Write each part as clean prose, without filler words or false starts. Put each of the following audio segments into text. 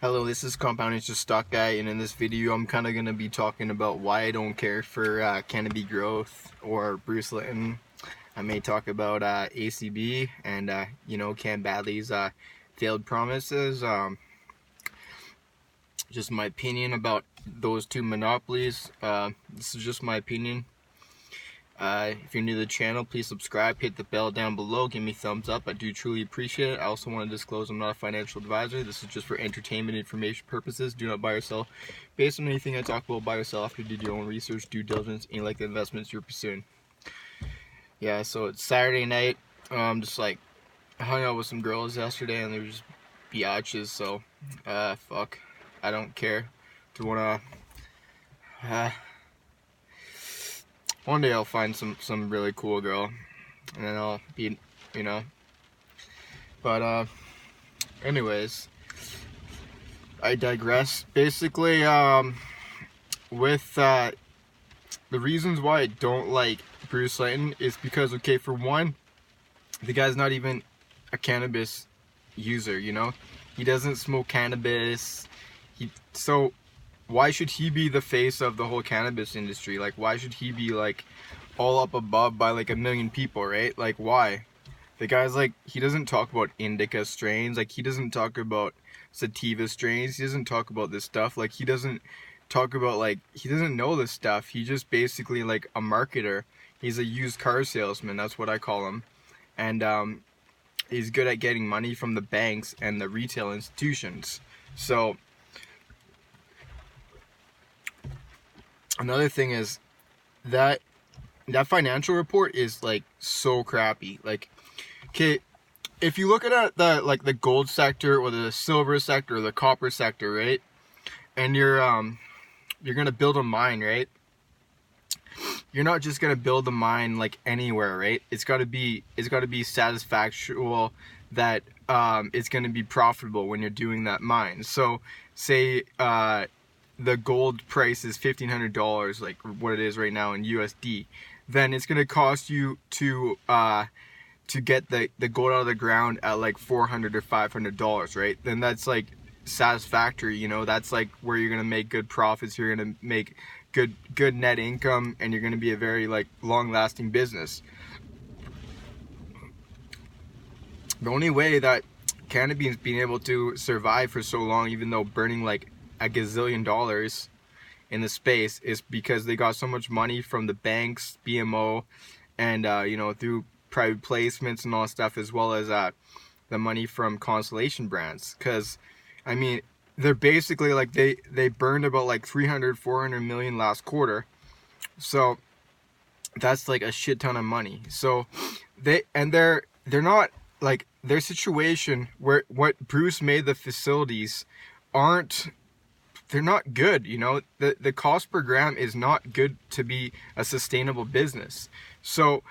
Hello, this is Compounding Just Stock Guy, and in this video I'm kind of going to be talking about why I don't care for cannabis growth or Bruce Linton. I may talk about ACB and, Cam Badley's failed promises. Just my opinion about those two monopolies. This is just my opinion. If you're new to the channel, please subscribe, hit the bell down below, give me a thumbs up. I do truly appreciate it. I also want to disclose I'm not a financial advisor. This is just for entertainment information purposes. Do not buy or sell based on anything I talk about. Buy or sell after you did your own research, due diligence, and like the investments you're pursuing. Yeah, so it's Saturday night. Just like I hung out with some girls yesterday and they were just biatches, so fuck. I don't care. Do wanna one day I'll find some really cool girl, and then I'll be, But anyways, I digress. Basically, with the reasons why I don't like Bruce Linton is because, okay, for one, the guy's not even a cannabis user. He doesn't smoke cannabis. So why should he be the face of the whole cannabis industry? Like, why should he be like all up above by like a million people, right? Like, why? The guy's like, he doesn't talk about indica strains, like he doesn't talk about sativa strains, he doesn't talk about this stuff, like he doesn't talk about, like, he doesn't know this stuff. He just basically like a marketer. He's a used car salesman, that's what I call him. And he's good at getting money from the banks and the retail institutions. So another thing is that financial report is like so crappy. Like, okay, if you look at the gold sector or the silver sector or the copper sector, right? And you're gonna build a mine, right? You're not just gonna build a mine like anywhere, right? It's gotta be satisfactual that it's gonna be profitable when you're doing that mine. So say the gold price is $1,500, like what it is right now in USD, then it's gonna cost you to get the gold out of the ground at like $400 or $500, right? Then that's like satisfactory, that's like where you're gonna make good profits, you're gonna make good net income, and you're gonna be a very like long-lasting business. The only way that cannabis is being able to survive for so long, even though burning like a gazillion dollars in the space, is because they got so much money from the banks, BMO, and through private placements and all that stuff, as well as the money from Constellation Brands. Because I mean, they're basically like they burned about like 300-400 million last quarter, so that's like a shit ton of money. So they're not like, their situation where what Bruce made the facilities they're not good. The cost per gram is not good to be a sustainable business. So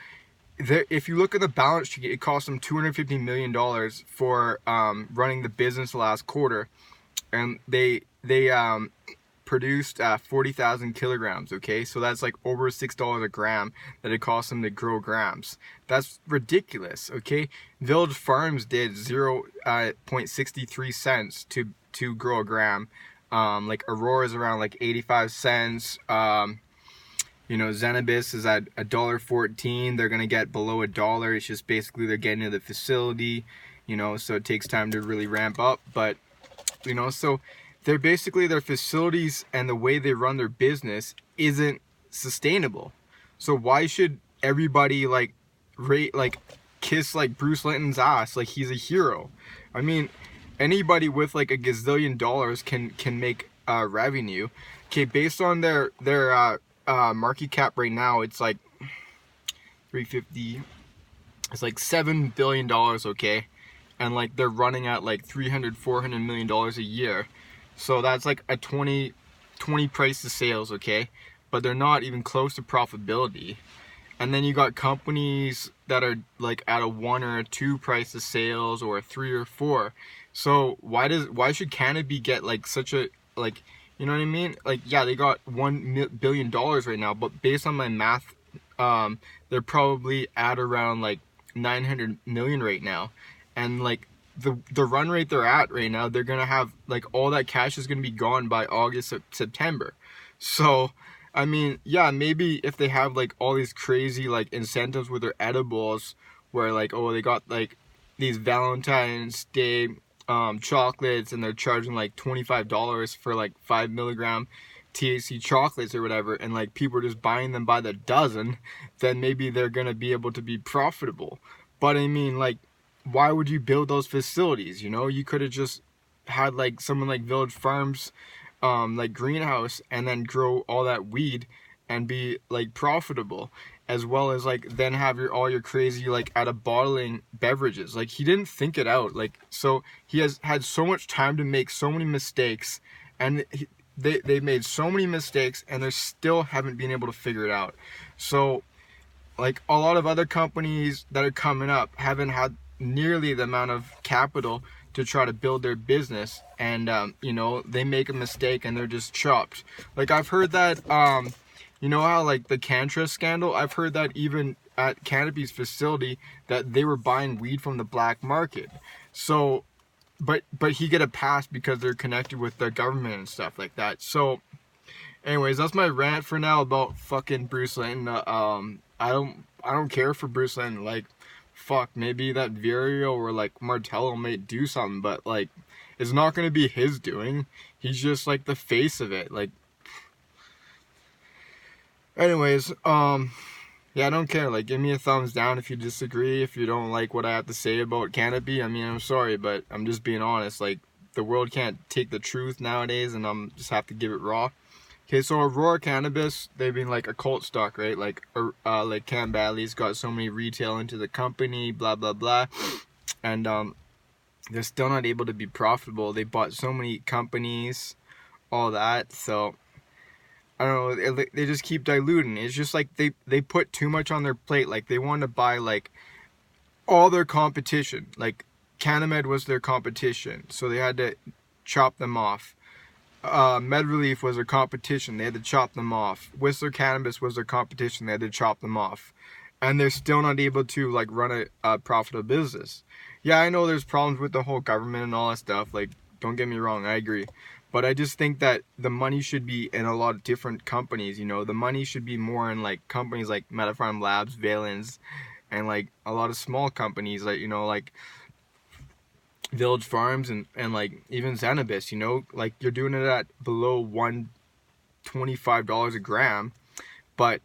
if you look at the balance sheet, it cost them $250 million for running the business last quarter, and they produced 40,000 kilograms. Okay, so that's like over $6 a gram that it cost them to grow grams. That's ridiculous. Okay, Village Farms did 0.63 cents to grow a gram. Like Aurora is around like 85 cents. Zenabis is at $1.14. They're gonna get below $1. It's just basically they're getting to the facility, so it takes time to really ramp up. But so they're basically, their facilities and the way they run their business isn't sustainable. So why should everybody like kiss like Bruce Linton's ass like he's a hero? I mean, anybody with like a gazillion dollars can make revenue. Okay, based on their market cap right now, it's like 350. It's like $7 billion. Okay, and like they're running at like $300-400 million a year. So that's like a 20 price to sales. Okay, but they're not even close to profitability. And then you got companies that are like at a 1 or a 2 price to sales, or a 3 or 4. So why should cannabis get like such a, like, you know what I mean? Like, yeah, they got $1 billion right now, but based on my math, they're probably at around like 900 million right now. And like the run rate they're at right now, they're gonna have like all that cash is gonna be gone by August, September. So I mean, yeah, maybe if they have like all these crazy like incentives with their edibles, where like, oh, they got like these Valentine's Day chocolates, and they're charging like $25 for like 5 mg THC chocolates or whatever, and like people are just buying them by the dozen, then maybe they're gonna be able to be profitable. But I mean, like, why would you build those facilities? You know, you could have just had like someone like Village Farms, like greenhouse, and then grow all that weed and be like profitable, as well as like then have your all your crazy like out of bottling beverages. Like, he didn't think it out. Like, so he has had so much time to make so many mistakes, and they made so many mistakes, and they still haven't been able to figure it out. So like a lot of other companies that are coming up haven't had nearly the amount of capital to try to build their business, and you know, they make a mistake and they're just chopped. Like, I've heard that you know how like the Cantra scandal, I've heard that even at Canopy's facility that they were buying weed from the black market. So but he get a pass because they're connected with the government and stuff like that. So anyways, that's my rant for now about fucking Bruce Linton. I don't care for Bruce Linton. Like, fuck, maybe that Virio or like Martello may do something, but like, it's not gonna be his doing. He's just like the face of it. Like, anyways, yeah, I don't care. Like, give me a thumbs down if you disagree, if you don't like what I have to say about Canopy. I mean, I'm sorry, but I'm just being honest. Like, the world can't take the truth nowadays, and I'm just have to give it raw. Okay, so Aurora Cannabis, they've been like a cult stock, right? Like Cam Badley's got so many retail into the company, blah blah blah, and they're still not able to be profitable. They bought so many companies, all that. So I don't know. They just keep diluting. It's just like they put too much on their plate. Like, they want to buy like all their competition. Like, Canamed was their competition, so they had to chop them off. MedRelief was their competition, they had to chop them off. Whistler Cannabis was their competition, they had to chop them off. And they're still not able to like run a profitable business. Yeah, I know there's problems with the whole government and all that stuff. Like, don't get me wrong, I agree. But I just think that the money should be in a lot of different companies, you know. The money should be more in like companies like Metafarm Labs, Valens, and like a lot of small companies, like, you know, like Village Farms and like even Zenabis, you know, like, you're doing it at below $125 a gram, but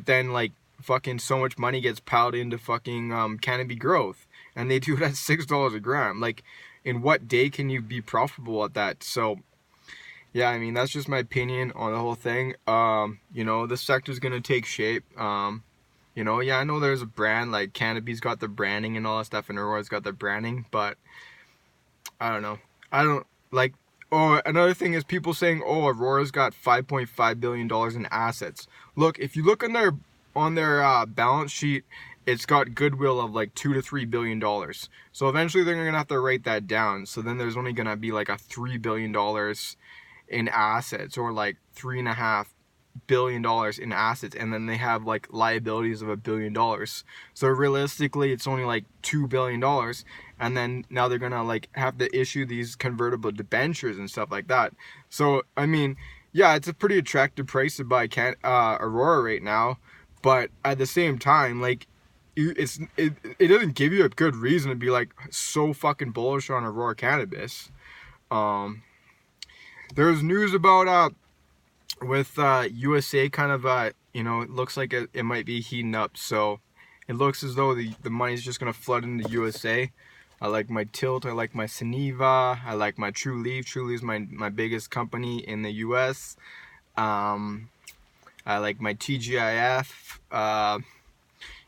then like fucking so much money gets piled into fucking Canopy Growth, and they do it at $6 a gram. Like, in what day can you be profitable at that? So yeah, I mean, that's just my opinion on the whole thing. You know, the sector's gonna take shape. You know, yeah, I know there's a brand, like Canopy's got the branding and all that stuff, and Aurora's got the branding, but I don't know. I don't like. Oh, another thing is people saying, "Oh, Aurora's got $5.5 billion in assets." Look, if you look on their balance sheet, it's got Goodwill of like $2 to $3 billion. So eventually they're gonna have to write that down. So then there's only gonna be like a $3 billion in assets, or like $3.5 billion in assets, and then they have like liabilities of $1 billion. So realistically, it's only like $2 billion. And then now they're gonna like have to issue these convertible debentures and stuff like that. So I mean, yeah, it's a pretty attractive price to buy Aurora right now, but at the same time, like, it doesn't give you a good reason to be like so fucking bullish on Aurora Cannabis. There's news about with USA kind of you know, it looks like it might be heating up. So it looks as though the money's just gonna flood into USA. I like my Tilt, I like my Seniva, I like my True Leaf. True Leaf is my biggest company in the US. I like my TGIF.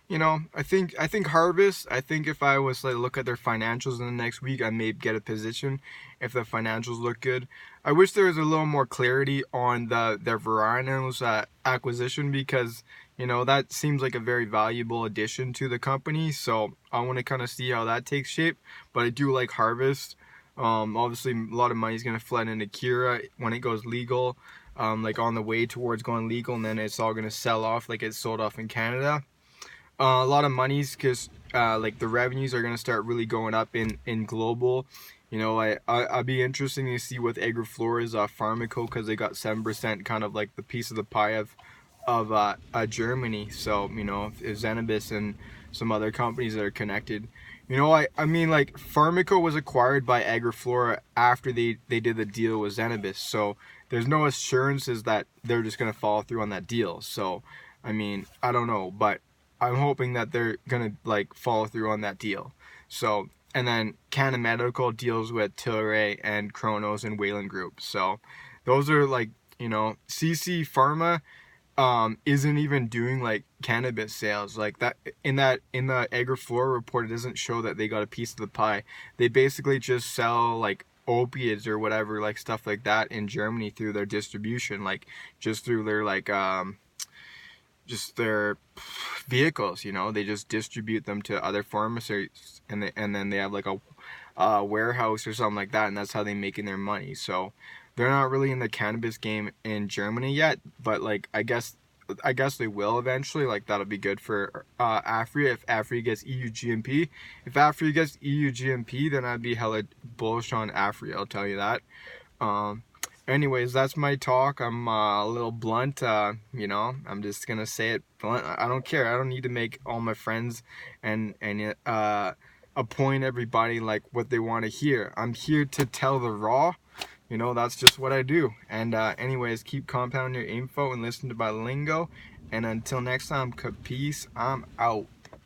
You know, I think Harvest, I think if I was to look at their financials in the next week, I may get a position if the financials look good. I wish there was a little more clarity on their Varinos acquisition, because, you know, that seems like a very valuable addition to the company. So I want to kind of see how that takes shape. But I do like Harvest. Obviously, a lot of money is going to flood into Kira when it goes legal, like on the way towards going legal, and then it's all going to sell off like it's sold off in Canada. A lot of monies, because like the revenues are gonna start really going up in global. You know, I'd be interesting to see with Agriflora's Pharmaco, because they got 7%, kind of like the piece of the pie of Germany. So you know, if Zenobis and some other companies that are connected. You know, I mean, like Pharmaco was acquired by Agriflora after they did the deal with Zenobis. So there's no assurances that they're just gonna follow through on that deal. So I mean, I don't know, but I'm hoping that they're gonna like follow through on that deal. So, and then Canon Medical deals with Tilray and Kronos and Wayland Group. So those are like, you know, CC Pharma isn't even doing like cannabis sales like that. In the Agriflora report, it doesn't show that they got a piece of the pie. They basically just sell like opiates or whatever, like stuff like that in Germany through their distribution, like just through their like just their vehicles. You know, they just distribute them to other pharmacies, and then they have like a warehouse or something like that, and that's how they making their money. So they're not really in the cannabis game in Germany yet, but like I guess they will eventually. Like that'll be good for Afria if Afria gets EU GMP. If Afria gets EU GMP, then I'd be hella bullish on Afria, I'll tell you that. Um, Anyways, that's my talk. I'm a little blunt, you know. I'm just gonna say it blunt. I don't care. I don't need to make all my friends and appoint everybody like what they want to hear. I'm here to tell the raw. You know, that's just what I do. And anyways, keep compounding your info and listen to my lingo. And until next time, peace. I'm out.